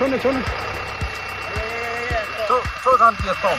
chôn ra kia tôm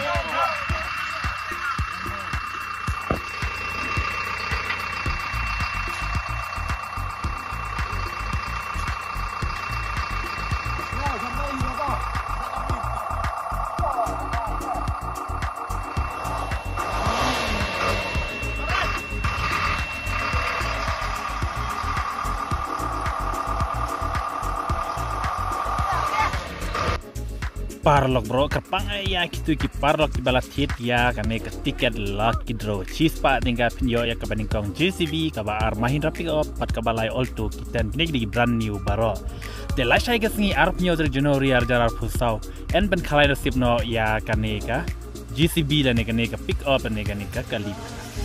Parlok bro, kerpang ya gitu ki parlok di balatit ya kane ke tiket lucky draw chispa tinggal pinyo ya ke bandingkong JCB ka ar Mahindra pick up pat ka balai alto kiten pinik di brand new baro de Lashai ke singi ar pinyo ter Januari ar jarar pusau en ben khalai nasib no ya kane ka JCB dan kane ka pick up dan kane ka kali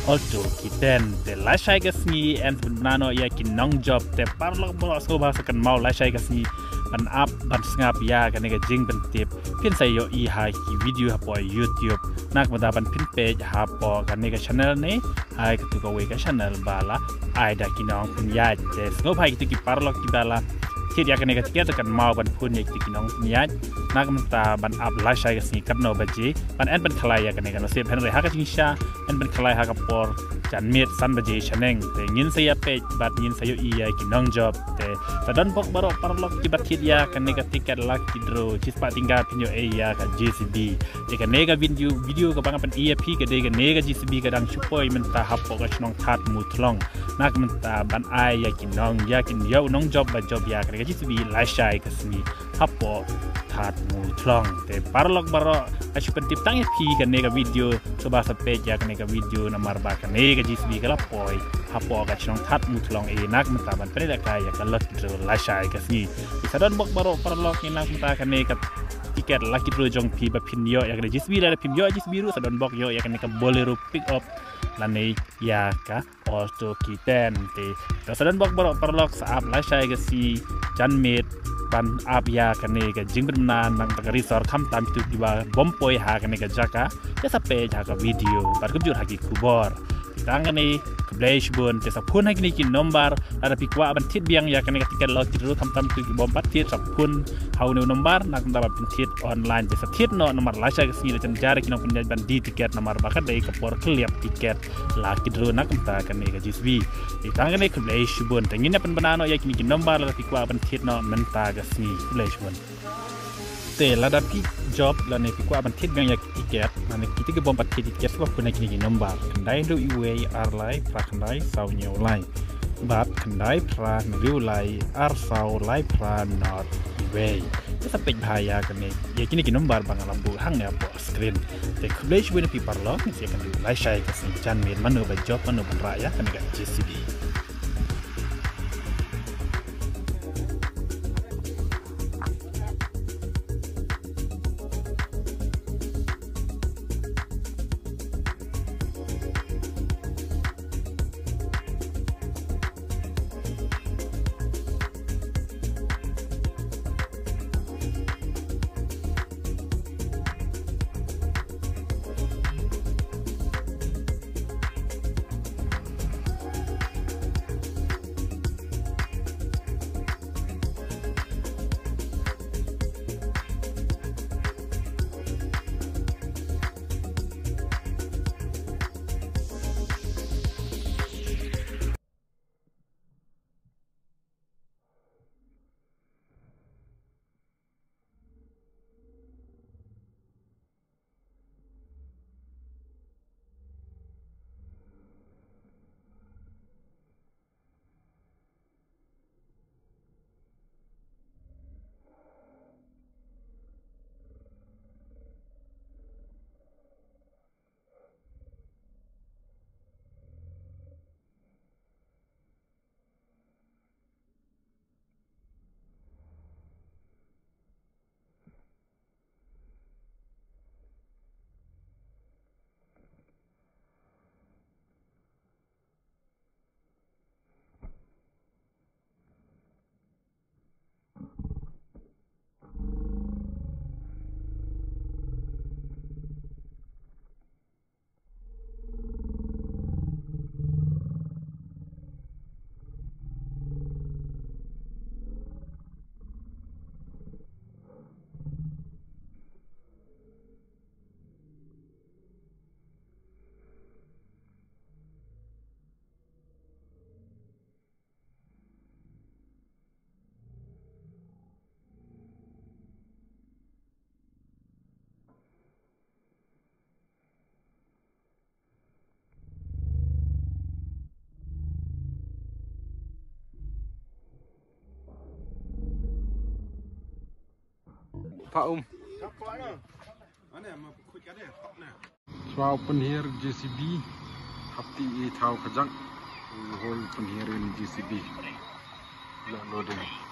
alto kiten de Lashai ke singi en ben Mano ya ki Nongjop te parlok bro so bahasa kan mau Lashai ke singi ban up ban ngap ya kan ga jing ban tip pin sai yo i ha ki video ha po YouTube nak mada ban pin page ha po kan ga channel ne hai ka tu ka we ka channel bala ai da ki nong pun ya je ngo phai ki ki parlok ki bala ti ya kan ga tiket kan mau ban pun ye ki nong ya nak mata ban up Lashai ga sni kan no baji ban en ban khlai ya kan ga no se phen re ha ka ting sha en ban khlai ha ka por chan miet san baji chaneng te ngin se ya page bat ngin se yo i ya ki Nongjop te ta don bok baro parlok ki bat ya kan nega tiket lucky draw cispa tinggal pinyo ya ka JCB jika nega video ka bangapan EP ka dega nega JCB ka dang supoi menta hapo ka chnong that mutlong nak menta ban ai ya kinong ya kin yo Nongjop ba job ya ka JCB Lashai ka sni hapo that mutlong te parlok baro asu pentip tang EP ka nega video coba sa page ya ka nega video na marba ka nega JCB ka lapoi hapo ka chnong that mutlong nak menta ban pere ka ya ka lucky draw Lashai ka sni sadon bok baro parlok ina kita kane ka tiket lucky draw jong pi ba pin yo ya ka JCB la pin yo JCB ru sadon bok yo ya kane ka bolero pick up lane ya ka auto kiten te sadon bok baro parlok saap Lashai ka si janmet ban ap ya kane ka jing bernan nang ta resort kham tam tu diwa bompoi ha kane ka jaka ya sa page ha ka video bar kubjur ha ki kubor tangane kubleish bun te sapun ha kini ki nombar ada pikwa ban tit biang ya kane tiket lo tiru tam tu ki bom pat tit sapun hau ne nombar nak ndaba pin tit online te tit no nomor Lashai ke sini jan jare ki no pun ban di tiket nomor bakat dai ke por kliap tiket la ki dru nak ta kane ka JCB tangane kubleish bun tengin pen banano ya kini ki nombar la pikwa ban tit no menta ke sini kubleish bun te lada pi job la ne pikwa ban tit biang ya tiket na ne kita ke bom pat tiket sebab pun kini ki nombar kendai do iwe ar lai pra kendai sau nyau lai bat kendai pra riu lai ar sau lai pra not iwe kita pej bahaya kene ya kini ki nombar bang lambu hang ya po screen te kubleish bun pi parlok ni akan di Lashai ke sini jan min Mano ba job Mano ban raya kan ga JCB Pak Swau penhir JCB hati i thau kajang hol penhir JCB la loading